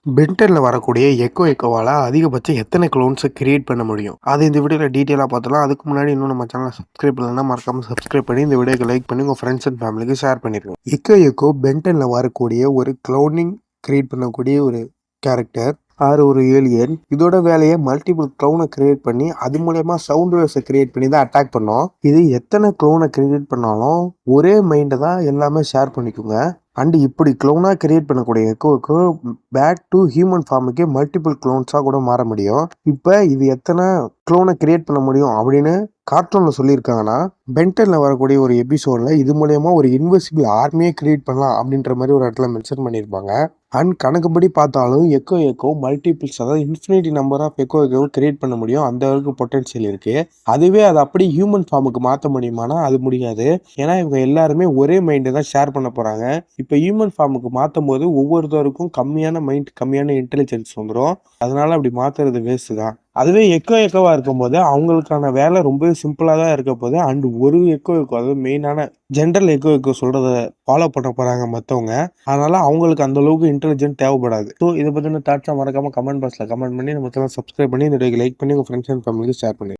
பென்டென்ல வரக்கூடிய எக்கோவால அதிகபட்சம் எத்தனை க்ளோன்ஸ கிரியேட் பண்ண முடியும்? அது இந்த வீடியோல டீட்டெயிலா பார்த்துடலாம். அதுக்கு முன்னாடி இன்னும் நம்ம சேனல சப்ஸ்கிரைப் பண்ணலன்னா மறக்காம சப்ஸ்கிரைப் பண்ணி இந்த வீடியோக்கு லைக் பண்ணி உங்க ஃப்ரெண்ட்ஸ் அண்ட் ஃபேமிலிக்கு ஷேர் பண்ணிருங்க. எக்கோ பென்டென்ல வரக்கூடிய ஒரு க்ளோனிங் கிரியேட் பண்ணக்கூடிய ஒரு கேரக்டர் ஒரு ஏலியன். இதோட வேலையை மல்டிபிள் க்ளோனை கிரியேட் பண்ணி அது மூலயமா சவுண்ட் வேவ்ஸை கிரியேட் பண்ணி தான் அட்டாக் பண்ணோம். இது எத்தனை க்ளோனை கிரியேட் பண்ணாலும் ஒரே மைண்டை தான் எல்லாமே ஷேர் பண்ணிக்குங்க. அண்ட் இப்படி க்ளோனா கிரியேட் பண்ணக்கூடிய எக்கோவுக்கு பேக் டு ஹியூமன் ஃபார்முக்கே மல்டிபிள் க்ளோன்ஸாக கூட மாற முடியும். இப்போ இது எத்தனை க்ளோனை கிரியேட் பண்ண முடியும் அப்படின்னு கார்ட்டூன்ல சொல்லியிருக்காங்கன்னா, பென்டென்ல வரக்கூடிய ஒரு எபிசோட்ல இது மூலயமா ஒரு இன்விசிபிள் ஆர்மியே கிரியேட் பண்ணலாம் அப்படின்ற மாதிரி ஒரு இடத்துல மென்ஷன் பண்ணியிருப்பாங்க. அண்ட் கணக்குப்படி பார்த்தாலும் எக்கோ மல்டிபிள்ஸ், அதாவது infinity number of echo create பண்ண முடியும். அந்த அளவுக்கு பொட்டன்ஷியல் இருக்கு. அதுவே அதை அப்படி ஹியூமன் ஃபார்முக்கு மாற்ற முடியுமானா அது முடியாது. ஏன்னா இவங்க எல்லாருமே ஒரே மைண்டை தான் ஷேர் பண்ண போறாங்க. இப்போ ஹியூமன் ஃபார்முக்கு மாற்றும் போது ஒவ்வொருத்தருக்கும் கம்மியான மைண்ட், கம்மியான இன்டெலிஜென்ஸ் வந்துடும். அதனால அப்படி மாத்துறது வேஸ்ட் தான். அதுவே எக்கோவா இருக்கும்போது அவங்களுக்கான வேலை ரொம்பவே சிம்பிளாக தான் இருக்க போகுது. அண்ட் ஒரு எக்கோ அதாவது மெயினான ஜென்ரல் எக்கோ சொல்றத ஃபாலோ பண்ண போறாங்க மற்றவங்க. அதனால அவங்களுக்கு அந்த அளவுக்கு இன்டெலிஜென்ட் தேவைப்படாது. ஸோ இதை பற்றின தாட்ஸாக மறக்காம கமெண்ட் பாக்ஸில் கமெண்ட் பண்ணி நம்ம சேனல் சப்ஸ்கிரைப் பண்ணி இந்த வீடியோக்கு லைக் பண்ணி உங்கள் ஃப்ரெண்ட்ஸ் அண்ட் ஃபேமிலிக்கு ஷேர் பண்ணி